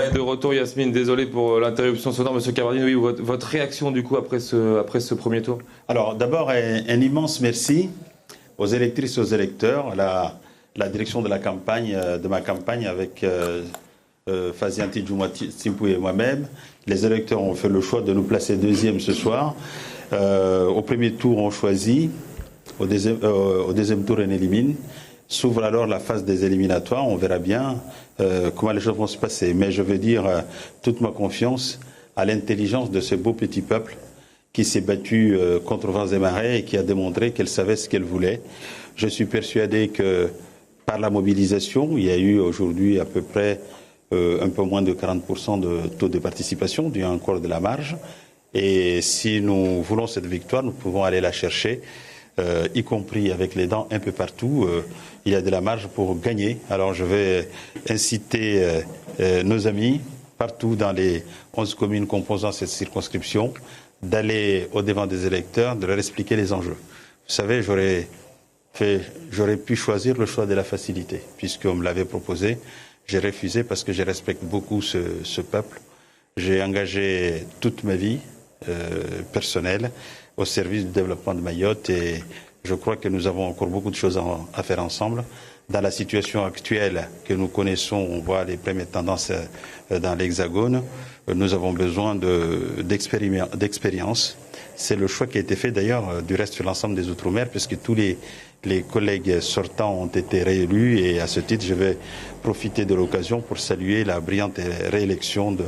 est de retour, Yasmine. Désolé pour l'interruption sonore, Monsieur Cavardini. Oui, votre réaction du coup après ce premier tour. Alors d'abord un immense merci aux électrices et aux électeurs, à la direction de la campagne, de ma campagne avec Fazianti Djoumati Simpou et moi-même. Les électeurs ont fait le choix de nous placer deuxième ce soir. Au premier tour, on choisit. Au deuxième tour, on élimine. S'ouvre alors la phase des éliminatoires. On verra bien comment les choses vont se passer. Mais je veux dire toute ma confiance à l'intelligence de ce beau petit peuple qui s'est battu contre vents et marées et qui a démontré qu'elle savait ce qu'elle voulait. Je suis persuadé que par la mobilisation, il y a eu aujourd'hui à peu près un peu moins de 40% de taux de participation, il y a encore de la marge. Et si nous voulons cette victoire, nous pouvons aller la chercher, y compris avec les dents un peu partout. Il y a de la marge pour gagner. Alors je vais inciter nos amis partout dans les 11 communes composant cette circonscription d'aller au-devant des électeurs, de leur expliquer les enjeux. Vous savez, j'aurais pu choisir le choix de la facilité, puisqu'on me l'avait proposé. J'ai refusé parce que je respecte beaucoup ce peuple. J'ai engagé toute ma vie personnelle au service du développement de Mayotte et je crois que nous avons encore beaucoup de choses à faire ensemble. Dans la situation actuelle que nous connaissons, on voit les premières tendances dans l'Hexagone. Nous avons besoin d'expérience. C'est le choix qui a été fait d'ailleurs du reste sur l'ensemble des Outre-mer, puisque tous les collègues sortants ont été réélus et à ce titre, je vais profiter de l'occasion pour saluer la brillante réélection de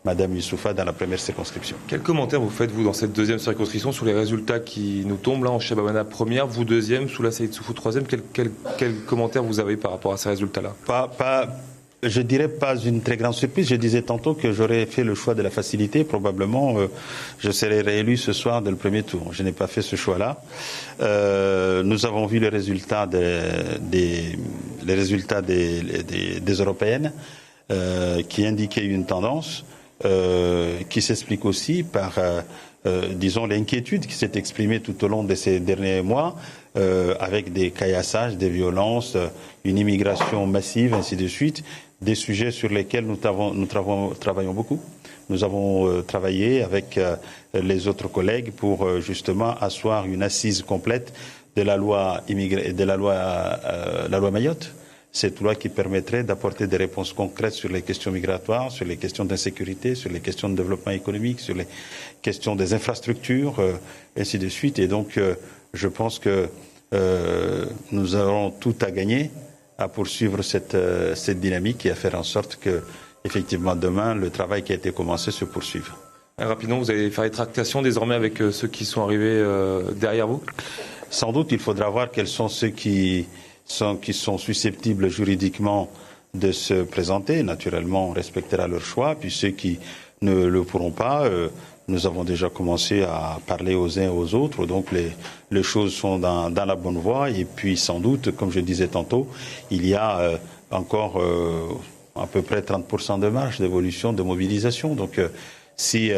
Madame Youssoufa dans la première circonscription. Quel commentaire vous faites, vous, dans cette deuxième circonscription, sur les résultats qui nous tombent là en Chababana première, vous deuxième, Soula Saïd Soufou troisième? Quel commentaire vous avez par rapport à ces résultats-là? Je dirais pas une très grande surprise. Je disais tantôt que j'aurais fait le choix de la facilité. Probablement, je serai réélu ce soir dès le premier tour. Je n'ai pas fait ce choix-là. Nous avons vu les résultats des européennes qui indiquaient une tendance qui s'explique aussi par, disons, l'inquiétude qui s'est exprimée tout au long de ces derniers mois, avec des caillassages, des violences, une immigration massive, ainsi de suite, des sujets sur lesquels nous travaillons beaucoup. Nous avons travaillé avec les autres collègues pour justement asseoir une assise complète de la loi la loi Mayotte. Cette loi qui permettrait d'apporter des réponses concrètes sur les questions migratoires, sur les questions d'insécurité, sur les questions de développement économique, sur les questions des infrastructures, ainsi de suite. Et donc, je pense que nous aurons tout à gagner à poursuivre cette dynamique et à faire en sorte que, effectivement, demain, le travail qui a été commencé se poursuive. Rapidement, vous allez faire les tractations désormais avec ceux qui sont arrivés derrière vous? Sans doute, il faudra voir quels sont ceux qui sont susceptibles juridiquement de se présenter. Naturellement, on respectera leur choix. Puis ceux qui ne le pourront pas, nous avons déjà commencé à parler aux uns et aux autres. Donc les choses sont dans la bonne voie. Et puis sans doute, comme je disais tantôt, il y a encore à peu près 30% de marge d'évolution, de mobilisation. Donc si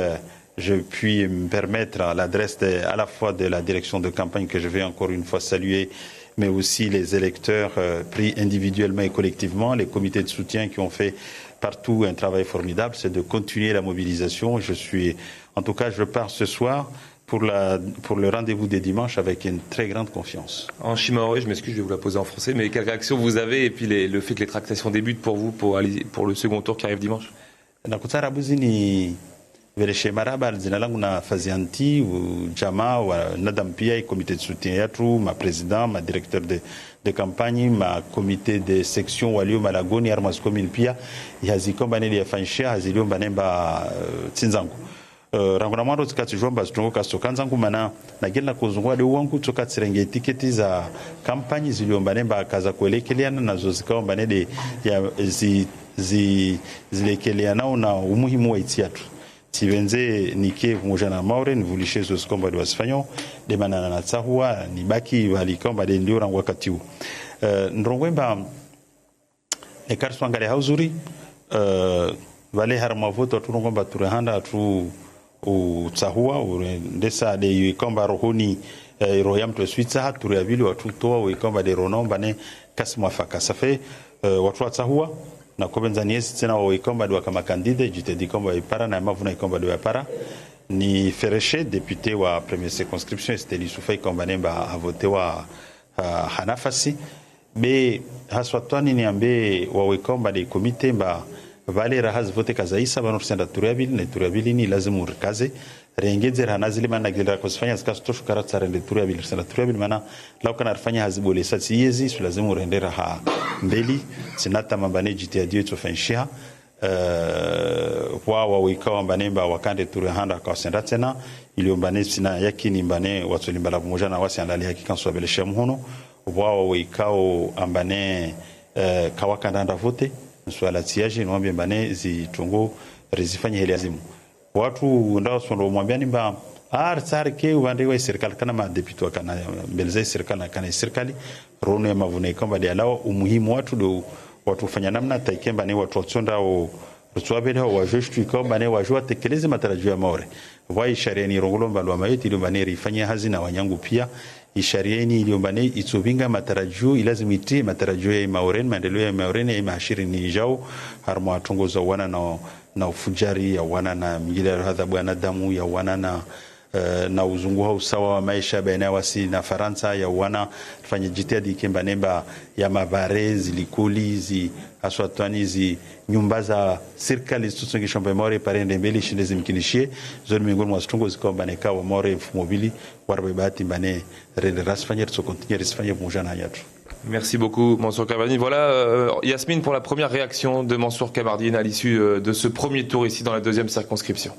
je puis me permettre à l'adresse à la fois de la direction de campagne que je vais encore une fois saluer, mais aussi les électeurs pris individuellement et collectivement, les comités de soutien qui ont fait partout un travail formidable, c'est de continuer la mobilisation. En tout cas, je pars ce soir pour le rendez-vous des dimanches avec une très grande confiance. En Chimaoré, je m'excuse, je vais vous la poser en français, mais quelle réaction vous avez et puis le fait que les tractations débutent pour vous pour le second tour qui arrive dimanche? Vereshe Maraba, jina langu na Fazianti, jamaa wa Nadam pia, comité de soutien yetu, ma président, ma directeur de campagne, ma comité de section walio malagoni armas commune pia, yazikomba neli yafanisha hazilio banemba tsinzangu. Rangona maro tukati jomba zitongo kasokanzangu mana nagenda kuzungwa de wangu tukati serenge tiketi za kampanye ziliomba nemba kaza kuelekeleana nazo zikaomba nede ya zilekeleana na umuhimu wa itiatu. Tivenze nike pamoja na Maure nivulishe zo sikomba de wasfanyo de manana na tsahua ni baki walikomba de ndio rangwa katiu ndrongwemba e karso ngale hauzuri vale harma voto turongomba turahanda tu u tsahua ndesa de yikomba rohoni royam to switsa turavili watu toa wikomba de ronomba ne kasma faka safe watu tsahua na kobenzaniesi tena wa ikomba dwa kama kandida jitedi komba ipara na mavuna ikomba dwa para ni Fereche député wa première circonscription Esteli Soufai komba nemba a voté wa hanafasi be haswatwani ni ambe wa ikomba de komite mba vale rahaz vote kazaisa banosenda turiabili ne turiabili ni lazimu rikaze rengeze hanazili mana gila kusifanya zikastofu karata rende turiabili senda turiabili mana lau kana rifanya hazibole sati yezi su lazimu rendera ha mbeli sinata mambane jitihadi yetu fanshiha wa wikawa mbanemba wakande turihanda kwa senda tena iliombane sina yakini mbane watu limbala pamoja na wasi andali hakika swabelesha mhono wa wikao ambane kawakanda vote swala tiaje niwaambie mbane zitungo rezifanye heli azimu watu ndao sondo mwambia nimba tsarike wande wa serikali kana ma deputy kana mbeleze serikali kana serikali rono ya mavune kwamba dialawa umuhimu watu do watu fanya namna taikemba ni watu watsonda o rutwabele wa joshtu kwamba ne wajua tekeleze matarajio ya maore wa sharia ni rongolomba lwa mayeti ile mbane rifanye hazina wanyangu pia isharieni iliyombane itsobinga matarajio ilazimiti matarajio ya maoren maendeleo ya maoren ya mahashiri ni jao harmo atongoza wana na ufujari ya wana na mjila hadhabu ya damu ya wana na uzungu hau sawa wa maisha baina wasi na Faransa ya wana fanya jitihadi kemba nemba ya mabare zilikuli zi aswatwani zi nyumba za serikali tusungi shamba more parende mbele shinde zimkinishie zoni miongoni mwa stungo zikomba neka wa more mobili warbe bahati mbane rende rasfanya so continuer rasfanya pamoja na yatu. Merci beaucoup Mansour Kamardine. Voilà Yasmine pour la première réaction de Mansour Kamardine à l'issue de ce premier tour ici dans la deuxième circonscription.